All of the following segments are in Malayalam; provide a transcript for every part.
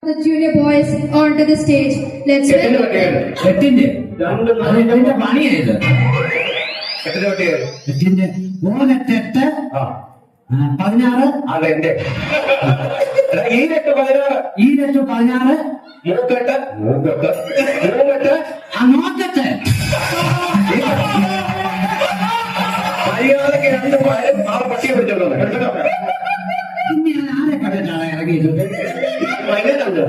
The junior boys onto the stage. Let's welcome. എട്ടിന്റെ പണിയായത് എട്ടിന്റെ 3-8 16 അതെന്റെ ഈ 16 മൂക്കെട്ട് നോക്കട്ടെ മര്യാദക്ക് രണ്ട് പേരും ആ പട്ടിയെ പിടിച്ചോളൂ പിന്നെ ഞാൻ ആരെ കണ്ടിട്ടാണ് ഇറങ്ങിയത്? വൈകുന്നുണ്ട്.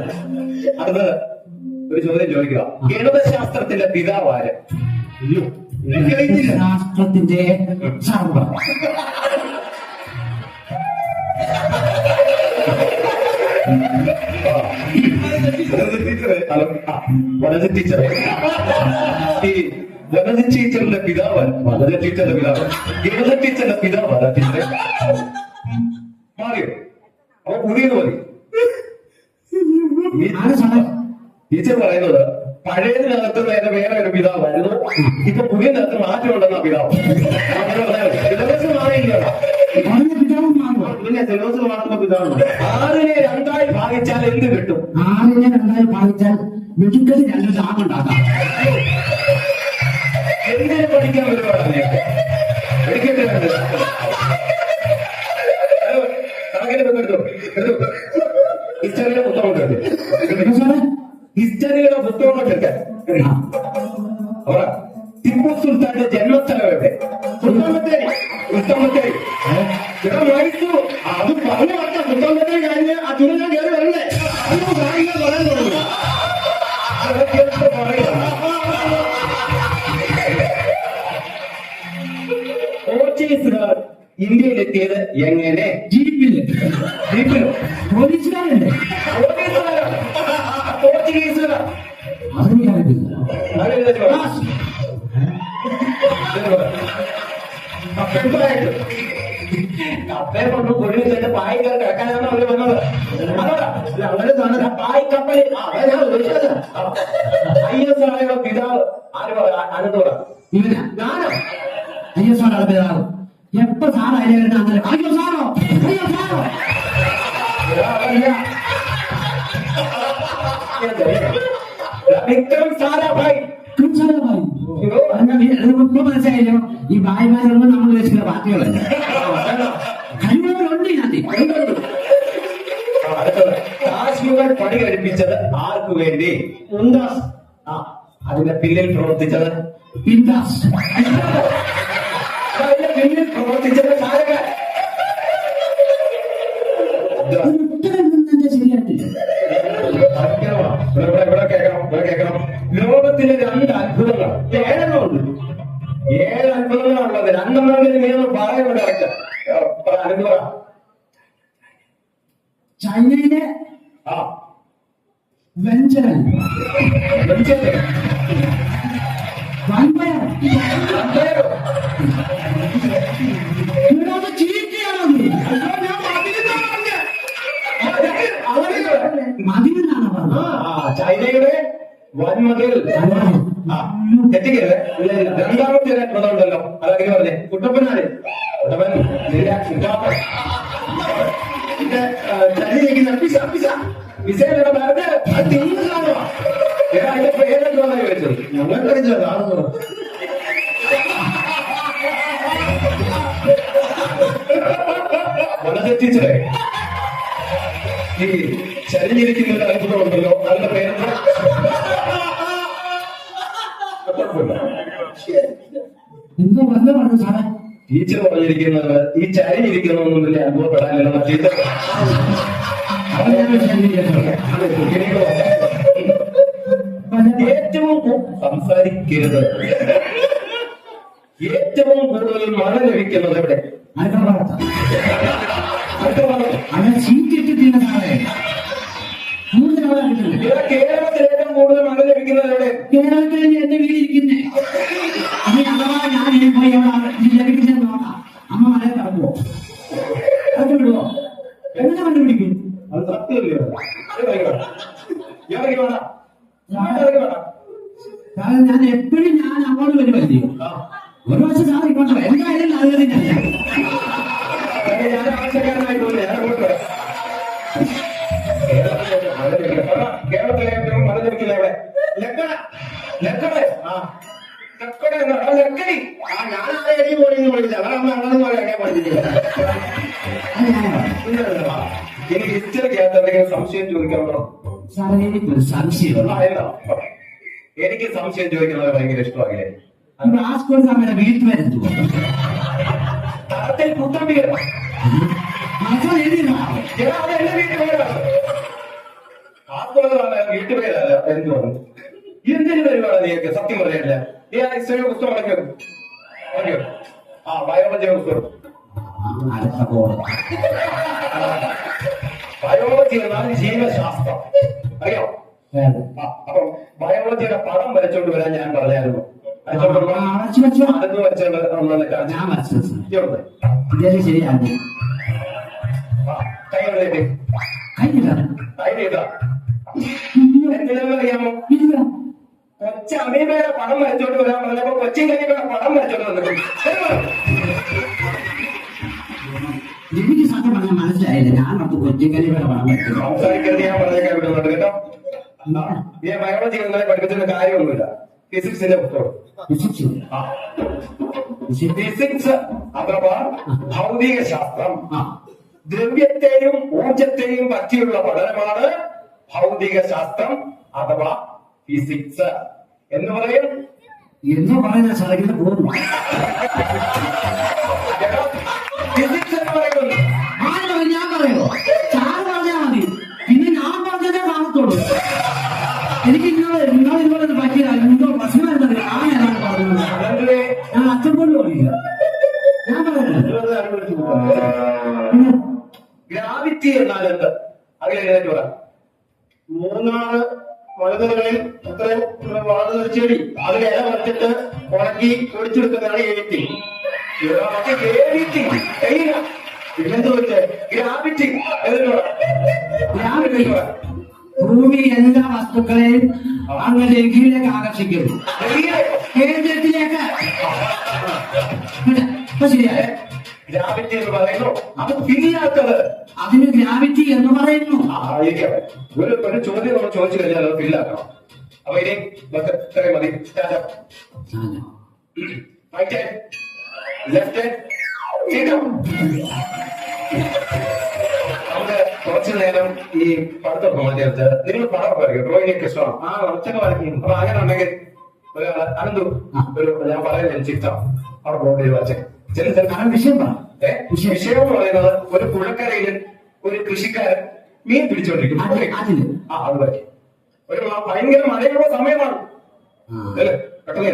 അടുത്തത് ഒരു ചോദ്യം ചോദിക്കുക. ഗണിതശാസ്ത്രത്തിന്റെ പിതാവ് ആര്? ശാസ്ത്രത്തിന്റെ സർവ്വ വനജ ടീച്ചറെ ഈ വനജ ടീച്ചറിന്റെ പിതാവ് വനജ ടീച്ചറിന്റെ പിതാവ് ഗണിത ടീച്ചറിന്റെ പിതാവ് ആരാ ടീച്ചറെ? മാറിയോ? അപ്പൊ പുതിയത് മതി. ടീച്ചർ പറയുന്നത് പഴയതിനകത്ത് വേറെ ഒരു പിതാവായിരുന്നു, ഇപ്പൊ പുതിയതിനകത്ത് മാറ്റമുണ്ടെന്ന പിതാവ്. സിലബസ് മാറിയില്ല. പിന്നെ സിലബസ് മാറുന്ന പിതാവ് 6നെ 2ആയി ഭാഗിച്ചാൽ എന്ത് കിട്ടും? 6നെ 2ആയി ഭാഗിച്ചാൽ വെടിക്കൽ 2 ദാമുണ്ടാക്കാം. എന്തിനെ പഠിക്കാൻ ഒരുപാടാണ് വെടിക്കെട്ട് ഹിസ്റ്ററിയുടെ പുസ്തകം ഹിസ്റ്ററിയുടെ പുസ്തകങ്ങളൊക്കെ എടുക്കാൻ. ടിപ്പു സുൽത്താന്റെ ജന്മസ്ഥലം എവിടെ? പുത്തമ്പത്തേരി. ഇവിടെ മരിച്ചു. അത് പറഞ്ഞു പറഞ്ഞ പുത്തമ്പത്തേരി കഴിഞ്ഞ് ആ ചുരുങ്ങാൻ കയറി വരണ്ടേ? അതൊന്നും പറയാൻ തുടങ്ങി. പോർച്ചുഗീസുകാർ ഇന്ത്യയിലെത്തിയത് എങ്ങനെ? ജീപ്പിലോ? പോലീസുകാരല്ലേ? പോർച്ചുഗീസുകാർ കപ്പയെ കൊണ്ട് കൊഴിഞ്ഞു തന്നെ പായിക്കാർ കിടക്കാനാണ് അവര് വന്നത്. അങ്ങനെ പായ്ക്കപ്പലിൽ ISROയുടെ പിതാവ് ആരെന്ന് പറ? ഞാനോ? ISROയുടെ പിതാവ് എപ്പോ സാറായിരുന്നു? അയ്യോ സാറോ വിക്രം സാരാഭായ്. ഇപ്പൊ മനസ്സിലായല്ലോ, ഈ ഭായിമാരൊന്നും നമ്മൾ ഉദ്ദേശിക്കുന്ന പാർട്ടികളല്ല. കഴിവുകളുണ്ട് ഇതിനകത്ത്. താജ്മഹൽ പണി കഴിപ്പിച്ചത് ആർക്കു വേണ്ടി? മുംതാസ്. അതിന്റെ പിന്നിൽ പ്രവർത്തിച്ചത് ബിന്ദാസ്. അതിന്റെ പിന്നിൽ പ്രവർത്തിച്ചത് ഷാജഹാൻ. ശരിയായിട്ടില്ല. ഇവിടെ കേൾക്കണം. ലോകത്തിലെ 2 അത്ഭുതങ്ങൾ 7 ഉണ്ട്. 7 അത്ഭുതങ്ങളുള്ളത്. 2 പറയുന്നുണ്ട്. അനുഭവം ചൈനയിലെ വെഞ്ചരൻ മതിലെന്നാണ് പറഞ്ഞത്. ചൈനയുടെ വൻമതിൽ. തെറ്റിക്കരുത്. 2ാമത്തെ അത്ഭുതം ഉണ്ടല്ലോ, അതങ്ങനെ പറഞ്ഞേ. കുട്ടപ്പനാണ്. കുട്ടപ്പൻ ചരിഞ്ഞിരിക്കുന്ന പിസയുടെ ഭാഗത്ത് അത് തിന്നു കാണുക. അതിന്റെ പേരെന്തോന്നായി വെച്ചത്? ഞങ്ങൾ കഴിച്ചത് കാണുന്നു. ടീച്ചറെ, ഈ ചരിഞ്ഞിരിക്കുന്ന ഒരു അത്ഭുതം ഉണ്ടല്ലോ, അതിന്റെ പേരെന്താ? എന്തോ വന്ന് പറഞ്ഞു സാറേ. ടീച്ചർ പറഞ്ഞിരിക്കുന്നത് ഈ ചരിഞ്ഞിരിക്കുന്നൊന്നും വലിയ അനുഭവപ്പെടാനില്ല. ടീച്ചർ ഏറ്റവും സംസാരിക്കരുത്. ഏറ്റവും കൂടുതൽ മഴ ലഭിക്കുന്നത് എവിടെ? അങ്ങനെ ചീറ്റിട്ടില്ല സാറേ. കേരളത്തിൽ ഏറ്റവും കൂടുതൽ മഴ ലഭിക്കുന്നത് എവിടെ? കേരളത്തിൽ എന്റെ വീടിരിക്കുന്നേ. അഥവാ ഞാൻ പോയി ലഭിക്കുന്നത് നോക്കാം. അമ്മ മഴ കടക്കുവോ? കണ്ടുവിടുവോ? എങ്ങനെ കണ്ടുപിടിക്കും? അത് സത്യമല്ലേ? കാരണം ഞാൻ എപ്പോഴും അങ്ങോട്ട് വരുമല്ലയോ. ഒരു വർഷം സാർ ഇങ്ങോട്ട് എന്തായാലും നല്ലതിനല്ല. ഞാൻ ആവശ്യക്കാരനായിട്ട് ചോദിക്കാമോ? സാറേ എനിക്കൊരു സംശയം. എന്താ? എനിക്ക് സംശയം ചോദിക്കുന്നത് ഭയങ്കര ഇഷ്ടമാകില്ലേ? ഭാസ്കർ സാറിന്റെ വീട്ടിൽ വരുന്നു തറത്തിൽ കുത്തമ്പി വീട്ടുപേരല്ല എന്തുവാണ് എന്തിനു വരുവാണ് നീയൊക്കെ? സത്യം പറയല്ല. നീ ആ ഹിസ്റ്ററി പുസ്തകം അടയ്ക്കും. ആ ബയോളജി പുസ്തകം. ബയോളജി എന്നാൽ ജീവശാസ്ത്രം അറിയോ? അപ്പൊ ബയോളജിയുടെ പടം വരച്ചോണ്ട് വരാൻ ഞാൻ പറഞ്ഞായിരുന്നു. ശരിയാണ്. അറിയാമോ? കൊച്ചു അമീബയുടെ പടം വരച്ചോണ്ട് വരാൻ പറഞ്ഞപ്പോ കൊച്ചിൻ കനിയുടെ പടം വരച്ചോണ്ട് വന്നിട്ടുണ്ട്. എനിക്ക് സത്യം പറഞ്ഞാൽ മനസ്സിലായില്ല. ഞാൻ അത് കൊച്ചിക്കലിയുടെ പണം വരച്ചു. സംസാരിക്കരുത്, ഞാൻ പറഞ്ഞേക്കാൻ വിടുന്നുണ്ട് കേട്ടോ. ഈ ബയോളജി നിങ്ങളെ പഠിപ്പിച്ചിട്ട് കാര്യമൊന്നുമില്ല. ഫിസിക്സിന്റെ പുസ്തകം. ഫിസിക്സ് അഥവാ ഭൗതിക ശാസ്ത്രം. ദ്രവ്യത്തെയും ഊർജത്തെയും പറ്റിയുള്ള പഠനമാണ് ഭൗതിക ശാസ്ത്രം അഥവാ ഫിസിക്സ് എന്ന് പറയും. എന്ന് പറയുന്ന സ്ഥലങ്ങളിൽ പോകുന്നു. ഫിസിക്സ് എന്ന് പറയുന്നത് ഞാൻ പറയുമോ? സാറ് പറഞ്ഞാൽ മതി. പിന്നെ ഞാൻ പറഞ്ഞതേ കാണത്തുള്ളൂ. എനിക്ക് ഇതുപോലെ പറ്റില്ല. നിങ്ങൾ പ്രശ്നം വരുന്നത് ഞാൻ ഏതാണ് പറഞ്ഞത്? ഞാൻ അച്ഛൻ പോലും അറിയില്ല. ഞാൻ പറയുന്നത് ഗ്രാവിറ്റി എന്നാൽ എന്ത്? അതിലെഴുന്നേറ്റ് പറയാം. മൂന്നാറ് മലനിരകളിൽ അത്രയും വളർന്ന ചെടി അതിൽ ഇല പറിച്ചിട്ട് ഉണക്കി ഒടിച്ചെടുക്കുന്നതാണ് എഴുത്തി. പിന്നെന്ത് വെച്ച് ഗ്രാവിറ്റി ഭൂമി എല്ലാ വസ്തുക്കളെയും അങ്ങ് ലഘുവിലേക്ക് ആകർഷിക്കുന്നു. കേന്ദ്രത്തിലേക്ക് ശരിയായ ഗ്രാവിറ്റി എന്ന് പറയുന്നു. അത് ഫില്ലാത്തത്. അതിന് ഗ്രാവിറ്റി എന്ന് പറയുന്നു. ഒരു ചോദ്യം നമ്മൾ ചോദിച്ചു കഴിഞ്ഞാൽ അത് ഫില്ലാക്കണം. അപ്പൊ ഇനി ഇത്രയും മതി. Right hand, left hand. നമുക്ക് കുറച്ചു നേരം ഈ പഠിത്തമൊക്കെ മാറ്റിയെടുത്ത് നിങ്ങൾ പടം വരയ്ക്കും. ഡ്രോയിങ് ഒക്കെ ഇഷ്ടമാണ്. ആ കുറച്ചൊക്കെ വരയ്ക്കും. അപ്പൊ അങ്ങനെ ഉണ്ടെങ്കിൽ ഒരാള് അനന്തു ഒരു ഞാൻ പറയുന്നത് ചിത്രം അവിടെ ബോർഡിൽ വരച്ചേ. വിഷയം വിഷയം എന്ന് പറയുന്നത് ഒരു പുഴക്കരയിൽ ഒരു കൃഷിക്കാരൻ മീൻ പിടിച്ചോണ്ടിരിക്കും. അത് വരയ്ക്കും. ഒരു ഭയങ്കര മഴയുള്ള സമയമാണ് അല്ലേ? പെട്ടെന്ന്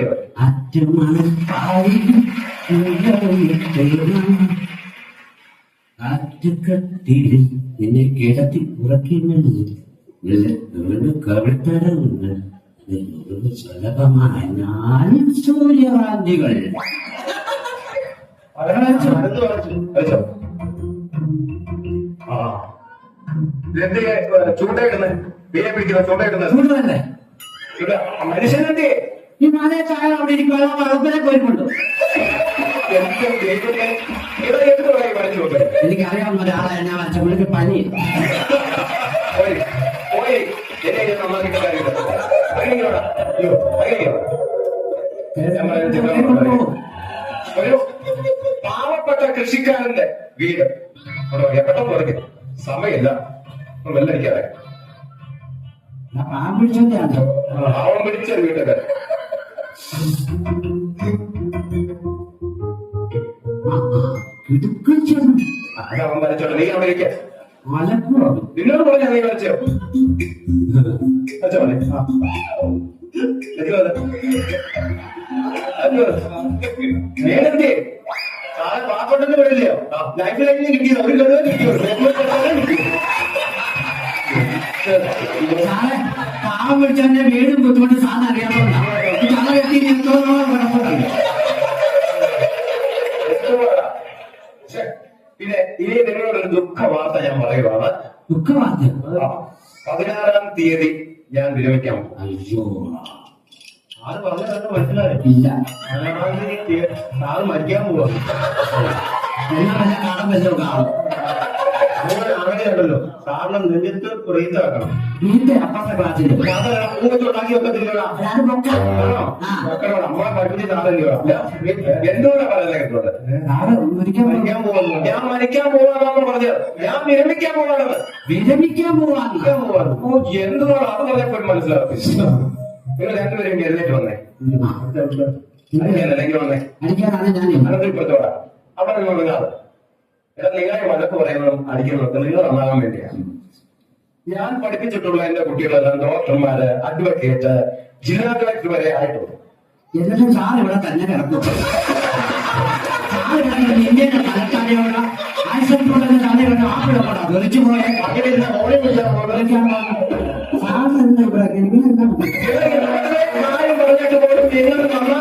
നിന്നെ കിടത്തി ഉറക്കുന്നത് കവിത്തരവുണ്ട് സുലഭമായ സൂര്യകാന്തികൾ. ചൂണ്ടയിടുന്നത് മീനെ പിടിക്കുന്ന ചൂണ്ടയിടുന്നത് ചൂണ്ടല്ലേ? മനുഷ്യനെന്തേ ഈ മഴയെ ചായ അവിടെ ഇരിക്കുവാനോ വളപ്പിനെ പോയിക്കൊണ്ടു. എനിക്കറിയാവുന്ന ഒരാളെ ഞാൻ വരച്ച പുള്ളിക്ക് പനി. ഒരു പാവപ്പെട്ട കൃഷിക്കാരന്റെ വീട് പെട്ടെന്ന് തുടങ്ങി സമയമില്ല. വെല്ലടിക്കാതെ പാവം പിടിച്ച വീട്ടൊക്കെ അവൻ വരച്ചോട്ടെ. നീ അവിടെ ഇരിക്ക. നിന്നോട് പറഞ്ഞാ നീ വരച്ചോ? വെച്ചോ മതി. നേരത്തെ സാറെ പാവപ്പെട്ടെന്ന് വരില്ലയോ? ലൈഫിലേക്ക് കിട്ടിയത് ഒരു കഴിവ് കിട്ടിയോ? പാവം പിടിച്ചവന്റെ വീടും ബുദ്ധിമുട്ട് സാറിന് അറിയാവുന്നതാണ്. ചാള കെട്ടി പിന്നെ ഇനി നിങ്ങളോടൊരു ദുഃഖ വാർത്ത ഞാൻ പറയുവാണ്. ദുഃഖവാർത്ത? 16-ാം തീയതി ഞാൻ വിരമിക്കാം. അയ്യോ, ആര് പറഞ്ഞത് മനസ്സിലായി? ഇല്ല. 16-ാം തീയതി സാറ് മരിക്കാൻ പോവാ. എന്നാ വല്ല കാണാൻ വല്ലോ കാണും. അങ്ങനെയുണ്ടല്ലോ കാരണം നെഞ്ചത്ത് റീത്താക്കണം വീട്ടിൽ അപ്പുറത്തെ ക്ലാസ്സിൽ ഉണ്ടാക്കി വെക്കത്തില്ല അത് നോക്കാം. ആ. നമ്മളെ പഠിപ്പിച്ച സാധനല്ലോ എന്തുകൊണ്ടാ പറയുന്നത് കേട്ടോണ്ട് സാറ് ഒരിക്കൽ മരിക്കാൻ പോകുന്നു ഞാൻ മരിക്കാൻ പോവാന്നാണ് പറഞ്ഞത് ഞാൻ വിരമിക്കാൻ പോവാണത് വിരമിക്കാൻ പോവാണ്. മരിക്കാൻ പോവാണ് ഓ എന്തുകൊണ്ടാണ് അത് പറഞ്ഞപ്പോൾ മനസ്സിലാക്കി നിങ്ങൾ രണ്ടുപേരും എഴുന്നേറ്റ് വന്നേ അല്ലെങ്കിൽ വന്നേ അടിക്കാനാണ് ഞാൻ അനന്തരപ്പെടുത്തോടാ അവിടെ നിങ്ങൾ ഒതുങ്ങാതെ എടാ നിങ്ങളെ വഴക്ക് പറയുന്നതും അടിക്കുന്നതൊക്കെ നിങ്ങൾ നന്നാകാൻ വേണ്ടിയാണ് ഞാൻ പഠിപ്പിച്ചിട്ടുള്ള എന്റെ കുട്ടികളെല്ലാം ഡോക്ടർമാര് അഡ്വക്കേറ്റ് ജില്ലാ കളക്ടർ വരെ ആയിട്ടുള്ളൂ എന്നിട്ടും സാർ ഇവിടെ തന്നെ കിടക്കും. സാറ് കിടക്കുന്നത് ഇന്ത്യയുടെ തലക്കാരെയോടെ ആയിരത്തോടെ തലയോടെ ആപ്പിളോടാ വെളിച്ചു പോയെ അങ്ങനെ ഇരുന്ന മോളിൽ വിളിച്ചാൽ സാർ എന്താ ഇവിടെ എനിക്ക് എന്താ കാര്യം പറഞ്ഞിട്ട് പോലും നിങ്ങൾ നന്നാ